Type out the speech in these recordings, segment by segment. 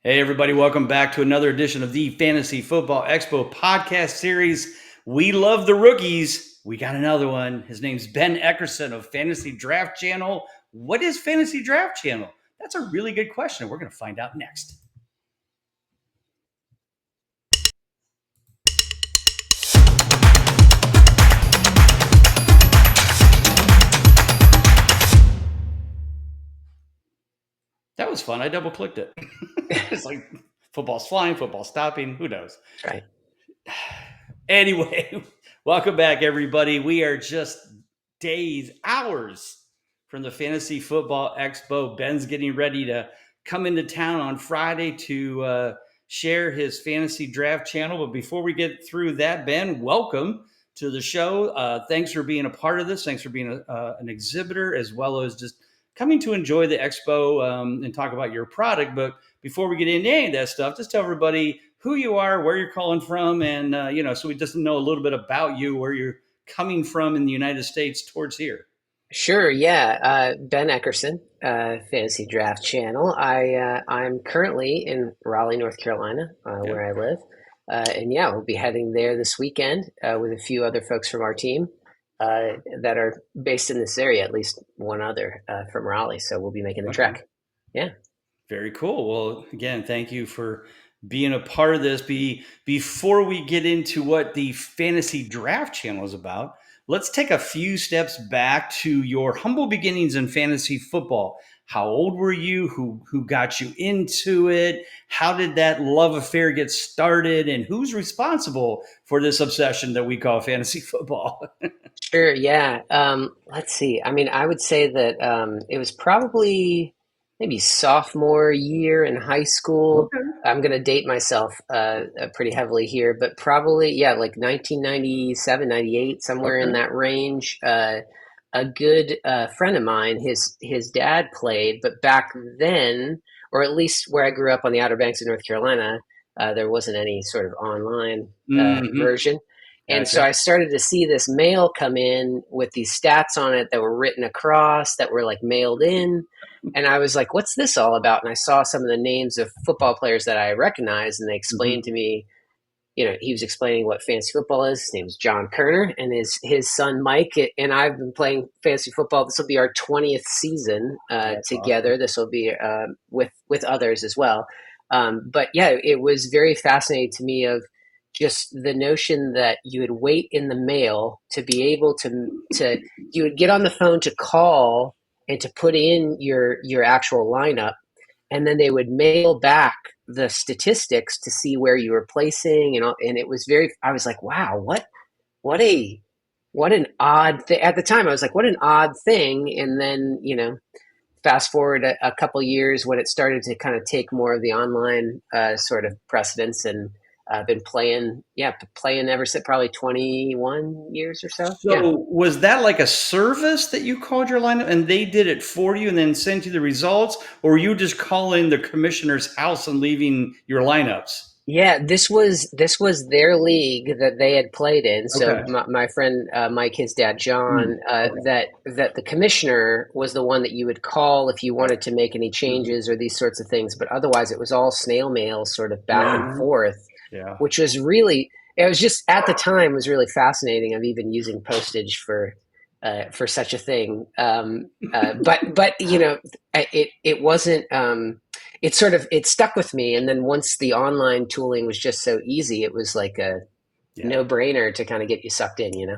Hey, everybody, welcome back to another edition of the Fantasy Football Expo podcast series. We love the rookies. We got another one. His name's Ben Eckerson of Fantasy Draft Channel. What is Fantasy Draft Channel? That's a really good question. We're going to find out next. That was fun. I double clicked it. It's like football's flying, football's stopping. Who knows? Right. Anyway, welcome back, everybody. We are just days, hours from the Fantasy Football Expo. Ben's getting ready to come into town on Friday to share his Fantasy Draft Channel. But before we get through that, Ben, welcome to the show. Thanks for being a part of this. Thanks for being an exhibitor, as well as just coming to enjoy the Expo and talk about your product. But before we get into any of that stuff, just tell everybody who you are, where you're calling from, and so we just know a little bit about you, where you're coming from in the United States towards here. Sure. Yeah. Ben Eckerson, Fantasy Draft Channel. I'm currently in Raleigh, North Carolina, where I live, and yeah, we'll be heading there this weekend with a few other folks from our team that are based in this area. At least one other from Raleigh, so we'll be making the trek. Yeah. Very cool. Well, again, thank you for being a part of this. Before we get into what the Fantasy Draft Channel is about, let's take a few steps back to your humble beginnings in fantasy football. How old were you? Who got you into it? How did that love affair get started? And who's responsible for this obsession that we call fantasy football? Sure. Yeah. Let's see. I mean, I would say that it was probably maybe sophomore year in high school. Okay. I'm going to date myself pretty heavily here, but probably, yeah, like 1997, 98, somewhere in Okay. that range. A good friend of mine, his dad played, but back then, or at least where I grew up on the Outer Banks of North Carolina, there wasn't any sort of online Mm-hmm. version. And so Gotcha. I started to see this mail come in with these stats on it that were written across, that were like mailed in. And I was like, what's this all about? And I saw some of the names of football players that I recognized, and they Mm-hmm. explained to me, he was explaining what fantasy football is. His name's John Kerner, and his son Mike. And I've been playing fantasy football. This will be our 20th season That's together. awesome. This will be with others as well. But yeah, it was very fascinating to me of just the notion that you would wait in the mail to be able to you would get on the phone to call and to put in your actual lineup, and then they would mail back the statistics to see where you were placing, and it was very. I was like, wow, what a what an odd thing. At the time, I was like, what an odd thing. And then fast forward a couple years when it started to kind of take more of the online sort of precedence, and I've been playing ever since, probably 21 years or so. Yeah. So was that like a service that you called your lineup and they did it for you and then sent you the results? Or were you just calling the commissioner's house and leaving your lineups? Yeah, this was their league that they had played in. So Okay. my friend Mike, his dad John, Okay. that the commissioner was the one that you would call if you wanted to make any Mhm. changes or these sorts of things. But otherwise, it was all snail mail, sort of back and Yeah. forth, Yeah. which was really, it was just at the time was really fascinating of even using postage for such a thing. But it wasn't. It stuck with me, and then once the online tooling was just so easy, it was like a Yeah. no brainer to kind of get you sucked in.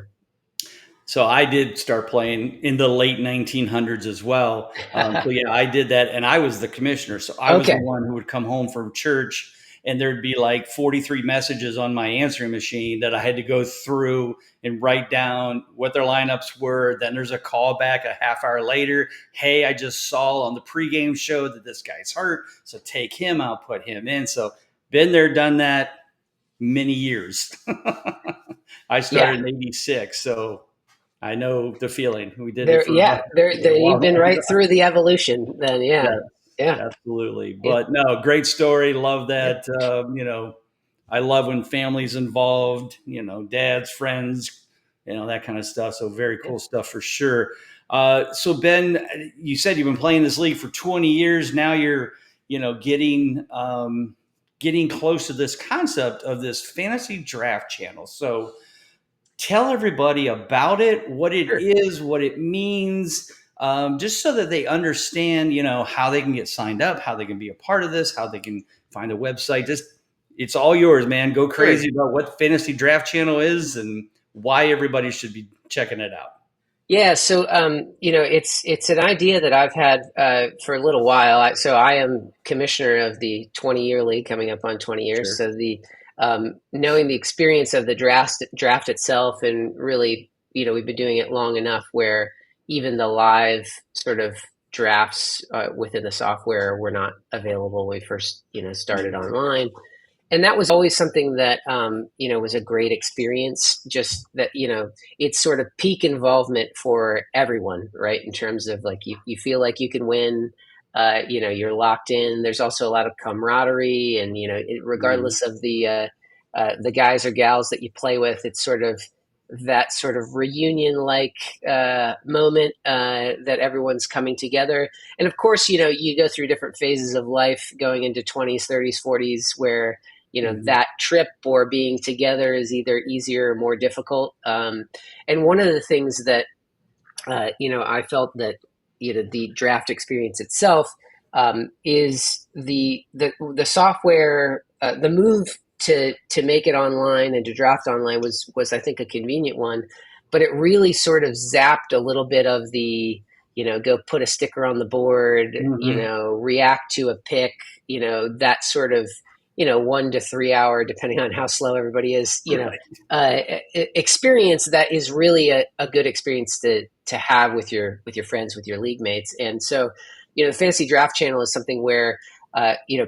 So I did start playing in the late 1900s as well. So yeah, I did that, and I was the commissioner. So I was the Okay. one who would come home from church, and there'd be like 43 messages on my answering machine that I had to go through and write down what their lineups were. Then there's a call back a half hour later. Hey, I just saw on the pregame show that this guy's hurt, so take him out, put him in. So been there, done that many years. I started Yeah. in '86, so I know the feeling. We did it There. for Yeah. There. a You've long, been long right time. through the evolution. Then. Yeah. Yes, Yeah. absolutely. Yeah. But no, great story. Love Yeah. that. I love when families involved. Dads, friends, that kind of stuff. So very Yeah. cool stuff for sure. So Ben, you said you've been playing this league for 20 years. Now you're getting close to this concept of this fantasy draft channel. So tell everybody about it, what it Sure. is, what it means, just so that they understand, how they can get signed up, how they can be a part of this, how they can find a website. Just it's all yours, man. Go Sure. crazy about what Fantasy Draft Channel is and why everybody should be checking it out. Yeah, so it's an idea that I've had for a little while. So I am commissioner of the 20-year league, coming up on 20 years. Sure. So the knowing the experience of the draft itself, and really, we've been doing it long enough where even the live sort of drafts within the software were not available when we first started Mhm. online. And that was always something that was a great experience. Just that it's sort of peak involvement for everyone, right? In terms of like you feel like you can win. You're locked in. There's also a lot of camaraderie, and Mhm. regardless of the guys or gals that you play with, it's sort of that sort of reunion like moment that everyone's coming together. And of course, you go through different phases of life, going into 20s, 30s, 40s, where Mhm. that trip or being together is either easier or more difficult. And one of the things that I felt that the draft experience itself is the software. The move to make it online and to draft online was I think a convenient one, but it really sort of zapped a little bit of the go put a sticker on the board, Mhm. react to a pick, that sort of 1 to 3 hour, depending on how slow everybody is, Right. experience that is really a good experience to have with your friends, with your league mates. And so the fantasy draft channel is something where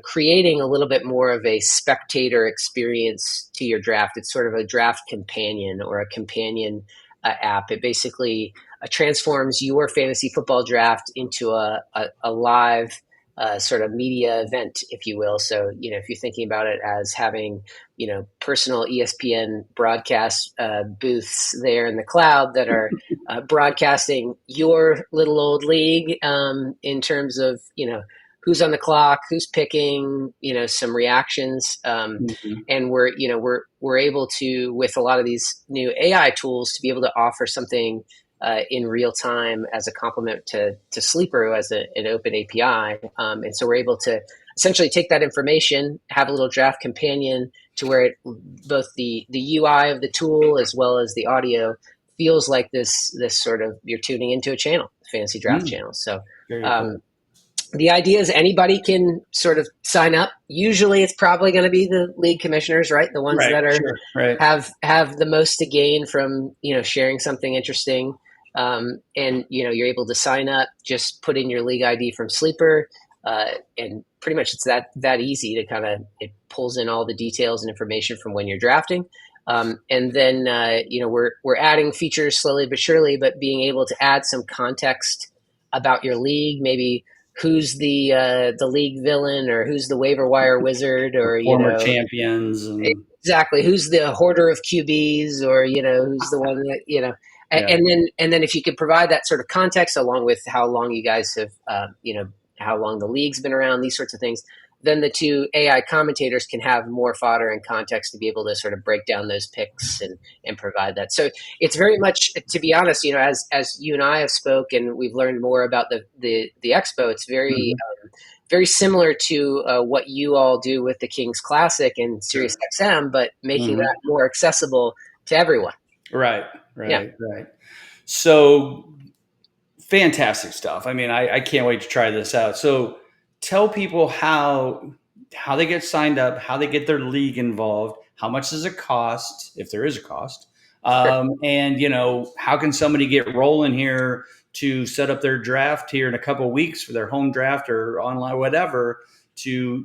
creating a little bit more of a spectator experience to your draft. It's sort of a draft companion or a companion app. It basically transforms your fantasy football draft into a live sort of media event, if you will. So, if you're thinking about it as having, personal ESPN broadcast booths there in the cloud that are broadcasting your little old league in terms of, who's on the clock, who's picking, some reactions. Mhm. And we're able to, with a lot of these new AI tools, to be able to offer something in real time as a complement to Sleeper as an open API. And so we're able to essentially take that information, have a little draft companion to where both the UI of the tool as well as the audio feels like this sort of, you're tuning into a channel, fantasy draft Mm. channel. So Very um, cool. the idea is anybody can sort of sign up. Usually it's probably going to be the league commissioners, right? The ones Right. that are Sure. Right. have the most to gain from sharing something interesting. And you're able to sign up, just put in your league ID from Sleeper, and pretty much it's that easy to kind of, it pulls in all the details and information from when you're drafting. And then we're adding features slowly but surely, but being able to add some context about your league, maybe who's the league villain, or who's the waiver wire wizard, The or former champions and exactly who's the hoarder of QBs, or who's the one that yeah. and then if you could provide that sort of context along with how long you guys have how long the league's been around, these sorts of things, then the two AI commentators can have more fodder and context to be able to sort of break down those picks and provide that. So it's very much, to be honest, as you and I have spoken, we've learned more about the expo. It's very Mhm. very similar to what you all do with the King's Classic and Sirius Sure. XM, but making that Mhm. more accessible to everyone. Right. Yeah, Right. Right. So fantastic stuff. I mean, I can't wait to try this out. So tell people how they get signed up, how they get their league involved, how much does it cost, if there is a cost, sure. and how can somebody get rolling here to set up their draft here in a couple of weeks for their home draft or online, whatever, to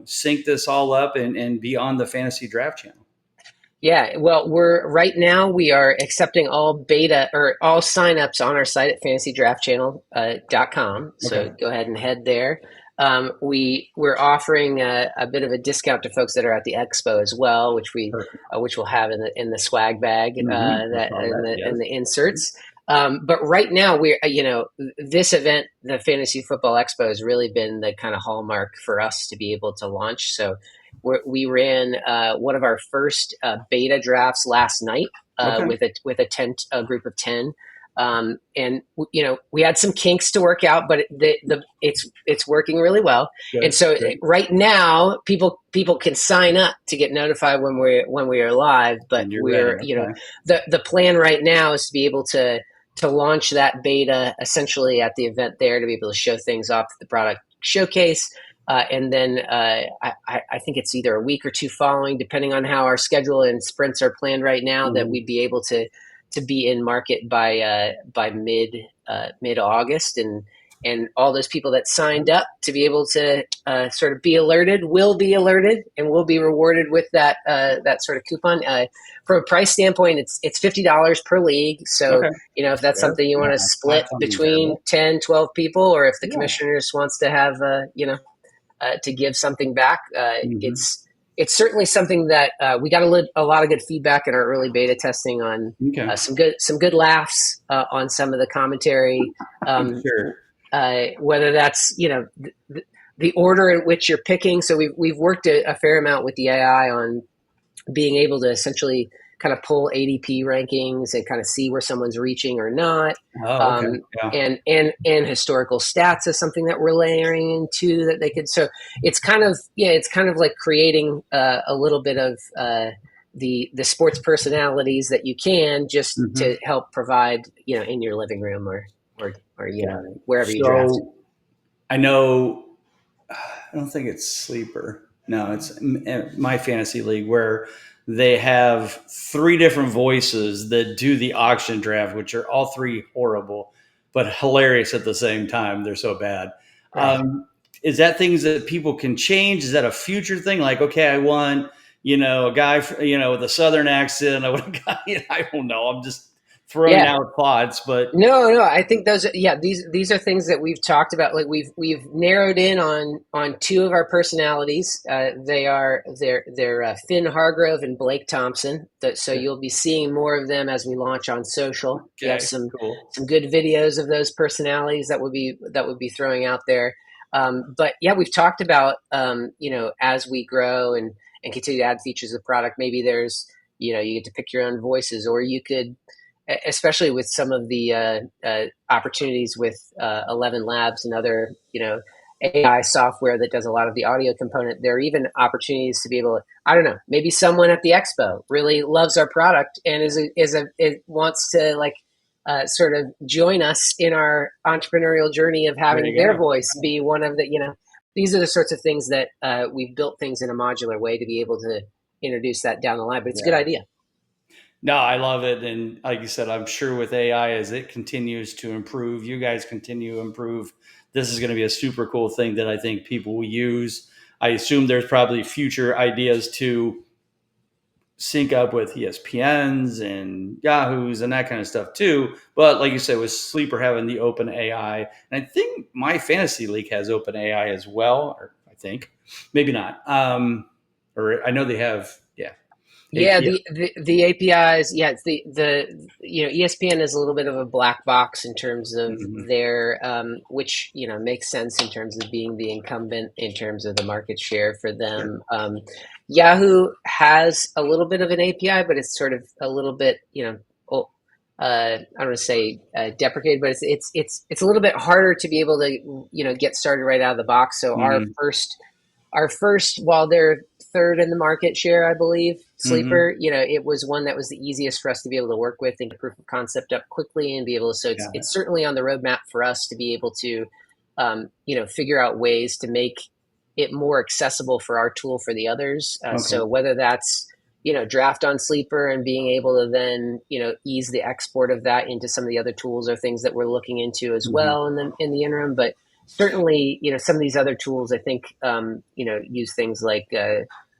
sync this all up and be on the fantasy draft channel. Yeah, well, we're right now we are accepting all beta or all signups on our site at fantasydraftchannel.com. So Okay. go ahead and head there. We're offering a bit of a discount to folks that are at the expo as well, which Perfect. we'll have in the swag bag I that saw that. in Yes. the inserts. But right now, this event, the Fantasy Football Expo, has really been the kind of hallmark for us to be able to launch. So we ran one of our first beta drafts last night Okay. with a group of 10. And we had some kinks to work out, but it's working really well. And Good. so Good. right now, people can sign up to get notified when we are live. But And you're ready. Okay. the plan right now is to be able to launch that beta essentially at the event there, to be able to show things off at the product showcase. And then I think it's either a week or two following, depending on how our schedule and sprints are planned right now, that we'd be able to be in market by mid August, and all those people that signed up to be able to sort of be alerted will be alerted, and will be rewarded with that sort of coupon. From a price standpoint, it's $50 per league. So Okay. if that's Fair. something you want to Yeah, split not something between terrible. 10, 12 people, or if the Yeah. commissioner just wants to have to give something back, Hmm. it's certainly something that we got a lot of good feedback in our early beta testing on. Okay. Some good laughs on some of the commentary, I'm sure. whether that's the order in which you're picking. So we've worked a fair amount with the AI on being able to essentially kind of pull ADP rankings and kind of see where someone's reaching or not. Oh, okay. Um, Yeah. and historical stats is something that we're layering into that they could. So it's kind of like creating a little bit of the sports personalities that you can, just Hmm. to help provide in your living room or Got it. wherever you draft. So I know, I don't think it's Sleeper. No, it's my fantasy league where they have three different voices that do the auction draft, which are all three horrible, but hilarious at the same time. They're so bad. Right. Um, is that things that people can change? Is that a future thing? Like, okay, I want, a guy, with a Southern accent. I want a guy, I don't know. I'm just throwing Yeah. out thoughts, but No. I think these are things that we've talked about. Like we've narrowed in on two of our personalities. They're Finn Hargrove and Blake Thompson. So you'll be seeing more of them as we launch on social. We have okay, cool. some good videos of those personalities that would be throwing out there. But yeah, we've talked about as we grow and continue to add features of the product. Maybe there's you get to pick your own voices, or you could, especially with some of the opportunities with 11 Labs and other AI software that does a lot of the audio component. There are even opportunities to be able to, I don't know, maybe someone at the expo really loves our product and it wants to sort of join us in our entrepreneurial journey of There having you their go. voice be one of the these are the sorts of things that we've built things in a modular way to be able to introduce that down the line. But it's a good Yeah. idea. No, I love it. And like you said, I'm sure with AI, as it continues to improve, you guys continue to improve. This is going to be a super cool thing that I think people will use. I assume there's probably future ideas to sync up with ESPNs and Yahoos and that kind of stuff too. But like you said, with Sleeper having the open AI, and I think my fantasy league has open AI as well, or I think maybe not. Or I know they have, yeah, Yeah, API. the APIs. Yeah, it's the ESPN is a little bit of a black box in terms of Mhm. their which makes sense in terms of being the incumbent in terms of the market share for Sure. them. Yahoo has a little bit of an API, but it's sort of a little bit I don't want to say deprecated, but it's a little bit harder to be able to get started right out of the box. So Mhm. our first, while they're third in the market share, I believe, Mhm. Sleeper, it was one that was the easiest for us to be able to work with and get proof of concept up quickly and be able to. So Got it. it's certainly on the roadmap for us to be able to, figure out ways to make it more accessible for our tool for the others. Okay. So whether that's draft on Sleeper and being able to then ease the export of that into some of the other tools are things that we're looking into as Mhm. well in the interim. But certainly, some of these other tools, I think, use things like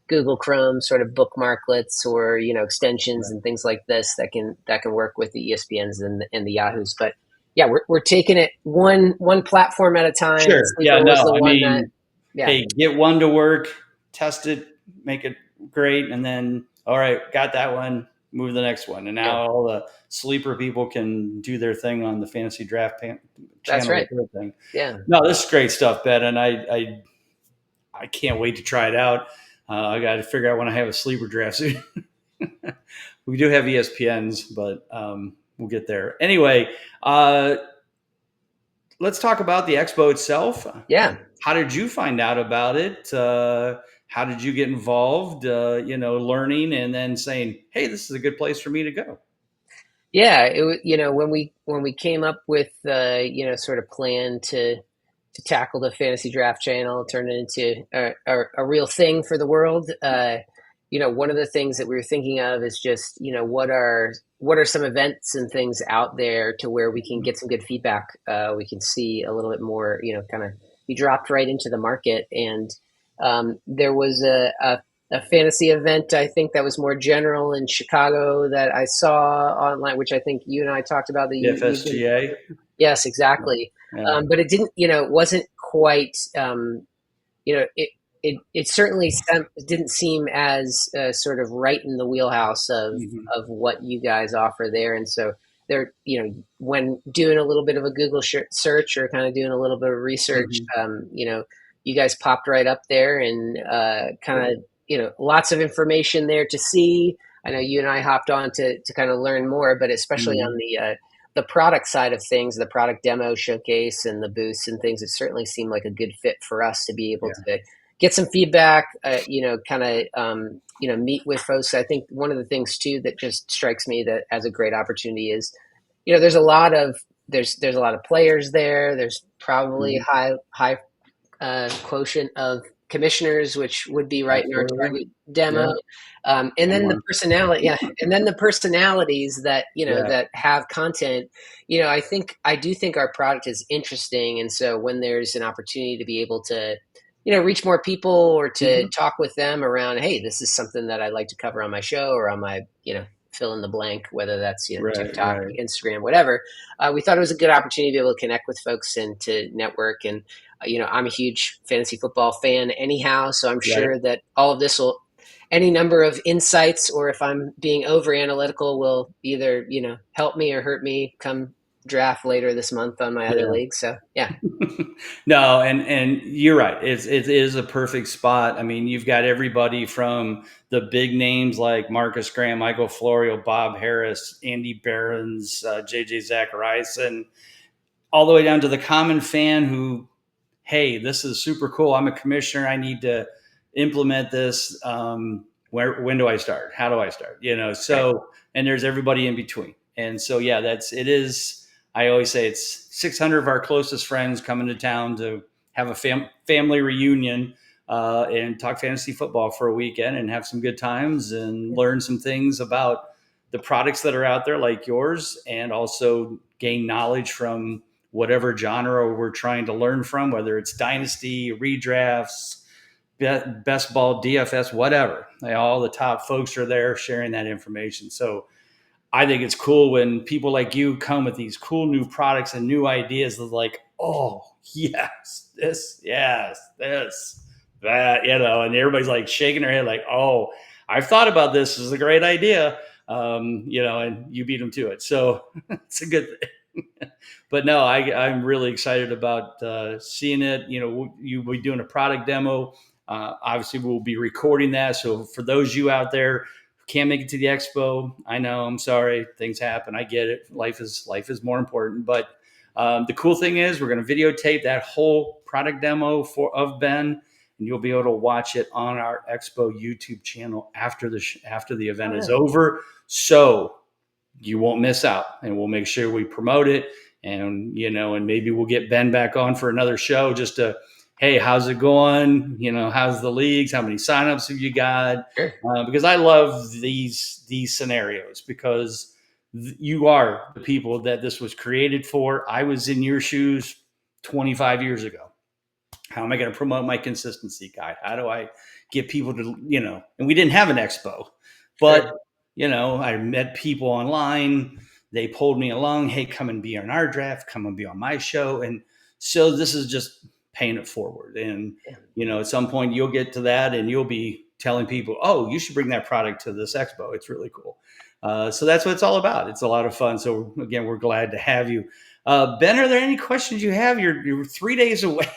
Google Chrome sort of bookmarklets or extensions Right. and things like this that can work with the ESPNs and the Yahoos. But yeah, we're taking it one platform at a time, and Sure. Yeah. Sleeper was No. the I one that, mean, yeah. hey, get one to work, test it, make it great, and then all right, got that one. move to the next one. And Yeah, now all the sleeper people can do their thing on the fantasy draft that's channel right. with their thing. Yeah. No, this is great stuff, Ben, and I can't wait to try it out. I got to figure out when I have a sleeper draft soon. We do have ESPNs, but we'll get there. Anyway, let's talk about the expo itself. Yeah. How did you find out about it? How did you get involved? Learning and then saying, "Hey, this is a good place for me to go." Yeah, it was, when we came up with sort of plan to tackle the fantasy draft channel, turn it into a real thing for the world. One of the things that we were thinking of is just, what are some events and things out there to where we can get some good feedback. We can see a little bit more, kind of be dropped right into the market. And there was a fantasy event, I think, that was more general in Chicago that I saw online, which I think you and I talked about that The you've been. FSGA. Yes, exactly. Yeah. But it didn't, it wasn't quite, it certainly didn't seem as sort of right in the wheelhouse Mm-hmm. of what you guys offer there. And so there, when doing a little bit of a Google search or kind of doing a little bit of research, Mm-hmm. you guys popped right up there and kind of, lots of information there to see. I know you and I hopped on to kind of learn more, but especially on Mm-hmm. the product side of things, the product demo showcase and the booths and things, it certainly seemed like a good fit for us to be able Yeah. to get some feedback, kind of, meet with folks. I think one of the things too that just strikes me that as a great opportunity is, there's a lot of players there. There's probably Mm-hmm. high quotient of commissioners, which would be right in our Absolutely. target demo. Yeah. And I'm then the one. personality, yeah, and then the personalities that Yeah. that have content. I do think our product is interesting, and so when there's an opportunity to be able to, reach more people or to Mm-hmm. talk with them around, hey, this is something that I'd like to cover on my show or on my, fill in the blank, whether that's Right. TikTok, Right. Instagram, whatever. We thought it was a good opportunity to be able to connect with folks and to network. And I'm a huge fantasy football fan anyhow, so I'm Right. sure that all of this will, any number of insights, or if I'm being over analytical, will either, help me or hurt me come draft later this month on my other Yeah. league. So yeah, No, and you're right. It is a perfect spot. I mean, you've got everybody from the big names like Marcus Graham, Michael Florio, Bob Harris, Andy Behrens, JJ Zachariason, all the way down to the common fan who, hey, this is super cool. I'm a commissioner. I need to implement this. When do I start? How do I start? right, So, and there's everybody in between. And so, yeah, it is. I always say it's 600 of our closest friends coming to town to have a family reunion and talk fantasy football for a weekend and have some good times and learn some things about the products that are out there like yours and also gain knowledge from whatever genre we're trying to learn from, whether it's Dynasty, redrafts, best ball, DFS, whatever. All the top folks are there sharing that information. So I think it's cool when people like you come with these cool new products and new ideas of like, oh, yes, this, that, and everybody's like shaking their head like, oh, I've thought about this. This is a great idea. And you beat them to it. So it's a good thing. But no, I'm really excited about seeing it. You'll be doing a product demo. Obviously, we'll be recording that. So for those of you out there who can't make it to the expo, I know, I'm sorry, things happen. I get it. Life is more important. But the cool thing is, we're going to videotape that whole product demo of Ben, and you'll be able to watch it on our Expo YouTube channel after the event oh, is yeah, over. So you won't miss out, and we'll make sure we promote it. And maybe we'll get Ben back on for another show just to, hey, how's it going? How's the leagues? How many signups have you got? sure, Because I love these scenarios because you are the people that this was created for. I was in your shoes 25 years ago. How am I going to promote my consistency guide? How do I get people to, and we didn't have an expo, sure, but, I met people online. They pulled me along. Hey, come and be on our draft. Come and be on my show. And so this is just paying it forward. And, yeah, at some point you'll get to that and you'll be telling people, oh, you should bring that product to this expo. It's really cool. So that's what it's all about. It's a lot of fun. So again, we're glad to have you. Ben, are there any questions you have? You're 3 days away.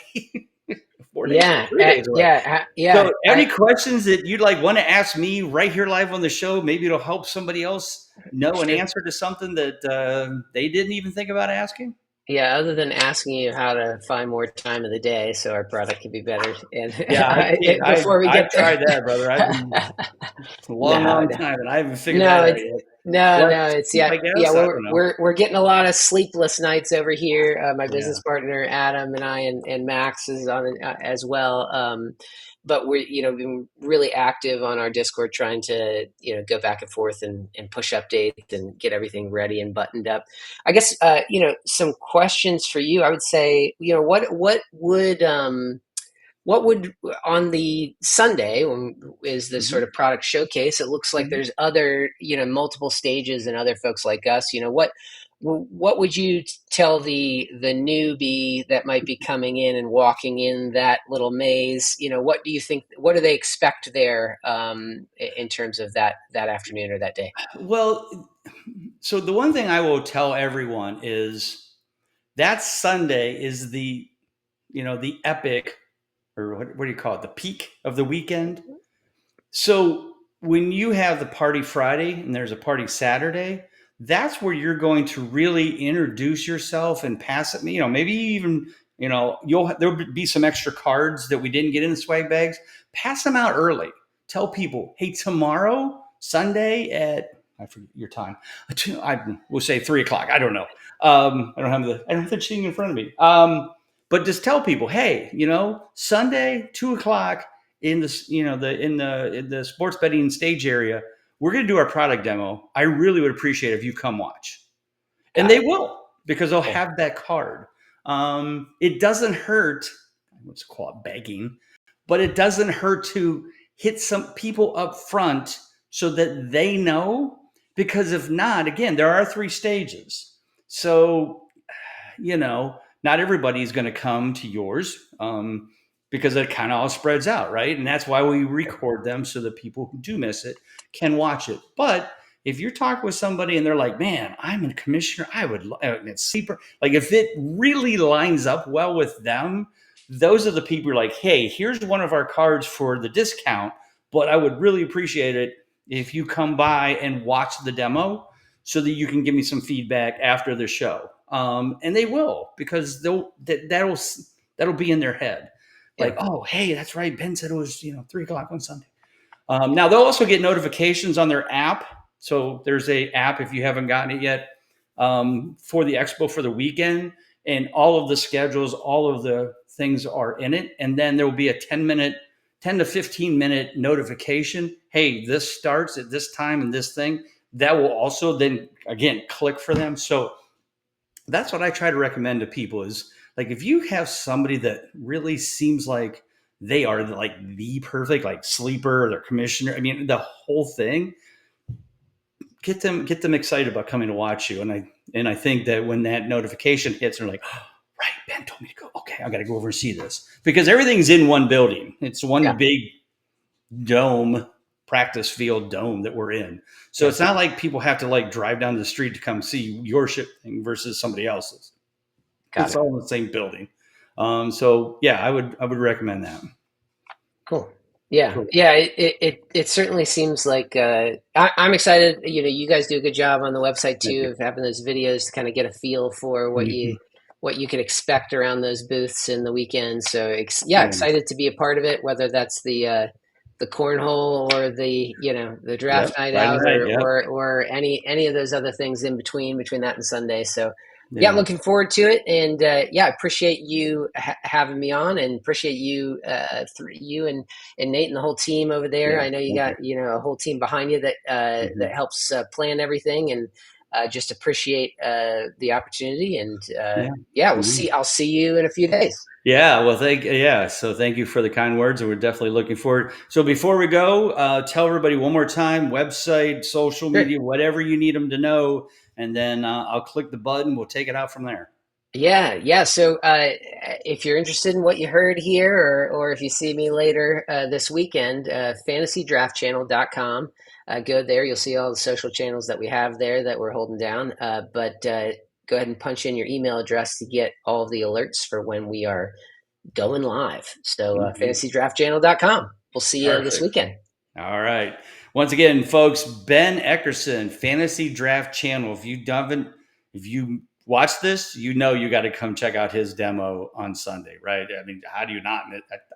4 days, Yeah, 3 days away. yeah. So, any questions that you'd like want to ask me right here live on the show? Maybe it'll help somebody else know an Sure. answer to something that they didn't even think about asking. Yeah, other than asking you how to find more time of the day so our product can be better, and Yeah, I can't. before we I've get there, tried that, brother. I've been a long, no, long no, time, and I haven't figured no, that out it's yet. no, Less it's sleep, yeah, I yeah. guess. I We're don't know. we're we're getting a lot of sleepless nights over here. My Yeah. business partner Adam and I, and Max is on it as well. But we're been really active on our Discord, trying to go back and forth and push updates and get everything ready and buttoned up. I guess some questions for you. I would say what would on the Sunday, when is this sort Mhm. of product showcase? It looks like Mhm. there's other multiple stages and other folks like us. What would you tell the newbie that might be coming in and walking in that little maze? What do you think? What do they expect there, in terms of that afternoon or that day? Well, so the one thing I will tell everyone is that Sunday is the epic, or what do you call it, the peak of the weekend. So when you have the party Friday and there's a party Saturday, that's where you're going to really introduce yourself and pass it. Maybe even there'll be some extra cards that we didn't get in the swag bags. Pass them out early. Tell people, hey, tomorrow Sunday at, I forget your time. I will say 3 o'clock. I don't know. I don't have the sheet in front of me. But just tell people, hey, Sunday 2 o'clock in the sports betting stage area, we're going to do our product demo. I really would appreciate it if you come watch, and Got they it. will, because they'll Cool. have that card. It doesn't hurt. What's it called, begging, but it doesn't hurt to hit some people up front so that they know. Because if not, again, there are 3 stages. So not everybody's going to come to yours, because it kind of all spreads out, right? And that's why we record them so that people who do miss it can watch it. But if you're talking with somebody and they're like, "Man, I'm a commissioner. I would it's sleeper." Like if it really lines up well with them, those are the people who are like, "Hey, here's one of our cards for the discount, but I would really appreciate it if you come by and watch the demo so that you can give me some feedback after the show." And they will, because that'll be in their head, Yeah. like, oh, hey, that's right, Ben said it was 3 o'clock on Sunday. Now they'll also get notifications on their app. So there's a app, if you haven't gotten it yet, for the expo for the weekend, and all of the schedules, all of the things are in it, and then there will be a 10 to 15 minute notification. Hey, this starts at this time and this thing. That will also then again click for them. So that's what I try to recommend to people is, like, if you have somebody that really seems like they are like the perfect like sleeper or their commissioner, I mean the whole thing, get them excited about coming to watch you. And I think that when that notification hits, they're like, oh, right, Ben told me to go. Okay, I got to go over and see this, because everything's in one building. It's one Yeah. big dome, practice field dome that we're in. So Yeah. it's not like people have to like drive down the street to come see your ship thing versus somebody else's. Got It's it. all in the same building. So yeah, I would recommend that. Cool. Yeah, Cool. yeah. It certainly seems like I'm excited. You guys do a good job on the website Thank too you. of having those videos to kind of get a feel for what Mhm. you can expect around those booths in the weekend. So yeah, Yeah. excited to be a part of it. Whether that's the cornhole or the Yep. draft night Friday out, night. Yep. or any of those other things in between that and Sunday. So yeah, Yeah. looking forward to it, and yeah, appreciate you having me on, and appreciate you, you and Nate and the whole team over there. Yeah. I know you Thank got you. a whole team behind you that Mhm. helps plan everything, and just appreciate the opportunity. And Yeah. yeah, Mhm. I'll see you in a few days. Yeah. Well, so thank you for the kind words, and we're definitely looking forward. So before we go, tell everybody one more time: website, social Sure. media, whatever you need them to know, and then I'll click the button. We'll take it out from there. Yeah. So if you're interested in what you heard here, or if you see me later this weekend, fantasydraftchannel.com. Go there. You'll see all the social channels that we have there that we're holding down. But go ahead and punch in your email address to get all of the alerts for when we are going live. So fantasydraftchannel.com. We'll see you this Perfect. weekend. All right. Once again, folks, Ben Eckerson, Fantasy Draft Channel. If you watch this, you know you got to come check out his demo on Sunday, right? I mean, how do you not?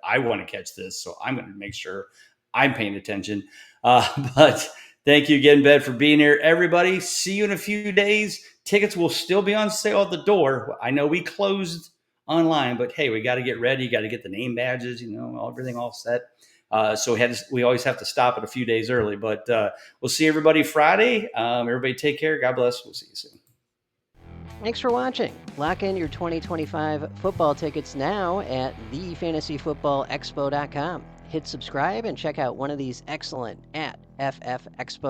I want to catch this, so I'm going to make sure I'm paying attention. But thank you again, Ben, for being here. Everybody, see you in a few days. Tickets will still be on sale at the door. I know we closed online, but hey, we got to get ready. Got to get the name badges, everything all set. So we always have to stop it a few days early, but we'll see everybody Friday. Everybody take care. God bless. We'll see you soon. Thanks for watching. Lock in your 2025 football tickets now at thefantasyfootballexpo.com. Hit subscribe and check out one of these excellent at FF Expo